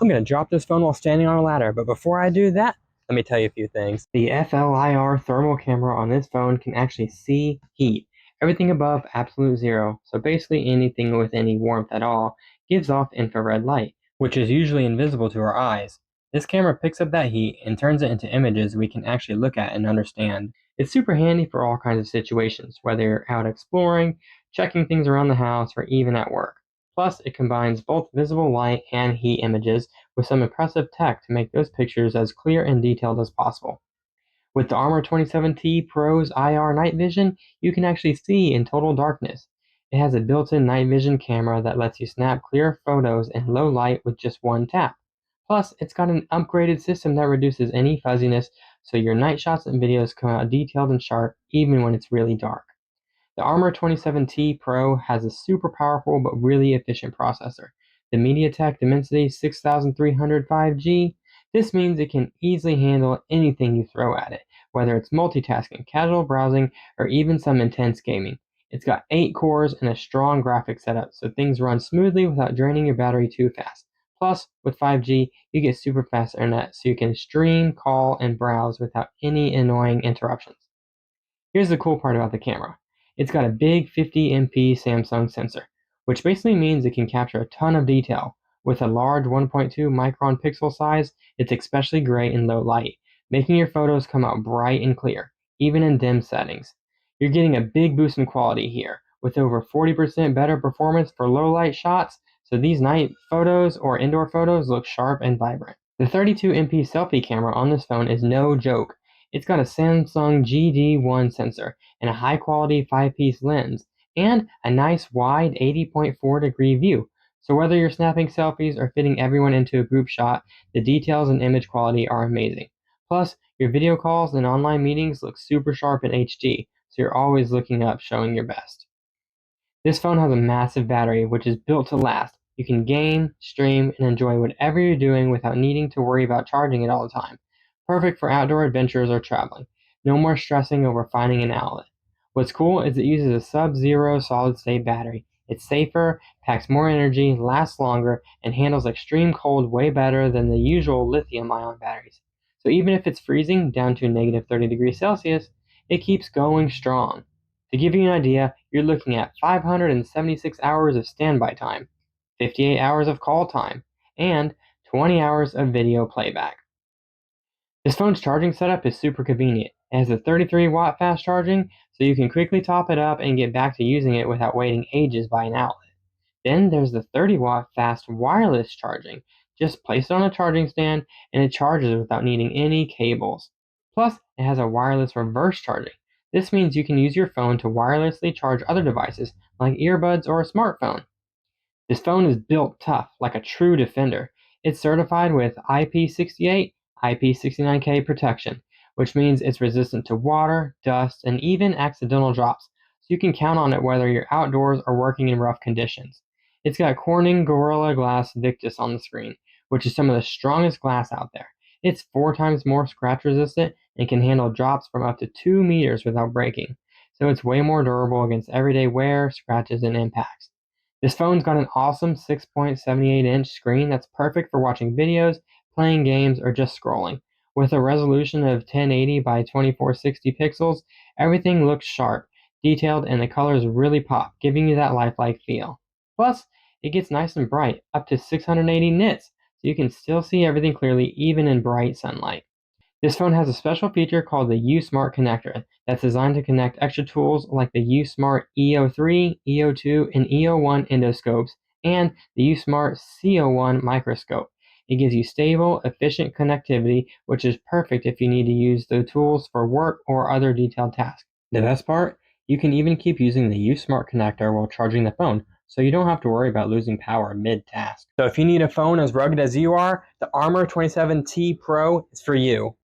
I'm going to drop this phone while standing on a ladder, but before I do that, let me tell you a few things. The FLIR thermal camera on this phone can actually see heat. Everything above absolute zero, so basically anything with any warmth at all, gives off infrared light, which is usually invisible to our eyes. This camera picks up that heat and turns it into images we can actually look at and understand. It's super handy for all kinds of situations, whether you're out exploring, checking things around the house, or even at work. Plus, it combines both visible light and heat images with some impressive tech to make those pictures as clear and detailed as possible. With the Armor 27T Pro's IR night vision, you can actually see in total darkness. It has a built-in night vision camera that lets you snap clear photos in low light with just one tap. Plus, it's got an upgraded system that reduces any fuzziness, so your night shots and videos come out detailed and sharp even when it's really dark. The Armor 27T Pro has a super powerful but really efficient processor, the MediaTek Dimensity 6300 5G. This means it can easily handle anything you throw at it, whether it's multitasking, casual browsing, or even some intense gaming. It's got 8 cores and a strong graphics setup, so things run smoothly without draining your battery too fast. Plus, with 5G, you get super fast internet, so you can stream, call, and browse without any annoying interruptions. Here's the cool part about the camera. It's got a big 50MP Samsung sensor, which basically means it can capture a ton of detail. With a large 1.2 micron pixel size, it's especially great in low light, making your photos come out bright and clear, even in dim settings. You're getting a big boost in quality here, with over 40% better performance for low light shots, so these night photos or indoor photos look sharp and vibrant. The 32MP selfie camera on this phone is no joke. It's got a Samsung GD1 sensor and a high-quality 5-piece lens, and a nice wide 80.4 degree view. So whether you're snapping selfies or fitting everyone into a group shot, the details and image quality are amazing. Plus, your video calls and online meetings look super sharp in HD, so you're always looking up showing your best. This phone has a massive battery, which is built to last. You can game, stream, and enjoy whatever you're doing without needing to worry about charging it all the time. Perfect for outdoor adventures or traveling. No more stressing over finding an outlet. What's cool is it uses a sub-zero solid-state battery. It's safer, packs more energy, lasts longer, and handles extreme cold way better than the usual lithium-ion batteries. So even if it's freezing down to negative 30 degrees Celsius, it keeps going strong. To give you an idea, you're looking at 576 hours of standby time, 58 hours of call time, and 20 hours of video playback. This phone's charging setup is super convenient. It has a 33-watt fast charging, so you can quickly top it up and get back to using it without waiting ages by an outlet. Then there's the 30-watt fast wireless charging. Just place it on a charging stand and it charges without needing any cables. Plus, it has a wireless reverse charging. This means you can use your phone to wirelessly charge other devices like earbuds or a smartphone. This phone is built tough, like a true defender. It's certified with IP68, IP69K protection, which means it's resistant to water, dust, and even accidental drops, so you can count on it whether you're outdoors or working in rough conditions. It's got Corning Gorilla Glass Victus on the screen, which is some of the strongest glass out there. It's 4 times more scratch resistant and can handle drops from up to 2 meters without breaking, so it's way more durable against everyday wear, scratches, and impacts. This phone's got an awesome 6.78-inch screen that's perfect for watching videos, playing games, or just scrolling. With a resolution of 1080 by 2460 pixels, everything looks sharp, detailed, and the colors really pop, giving you that lifelike feel. Plus, it gets nice and bright, up to 680 nits, so you can still see everything clearly even in bright sunlight. This phone has a special feature called the U-Smart connector that's designed to connect extra tools like the U-Smart EO3, EO2, and EO1 endoscopes and the U-Smart CO1 microscope. It gives you stable, efficient connectivity, which is perfect if you need to use the tools for work or other detailed tasks. The best part? You can even keep using the U-Smart connector while charging the phone, so you don't have to worry about losing power mid-task. So if you need a phone as rugged as you are, the Armor 27T Pro is for you.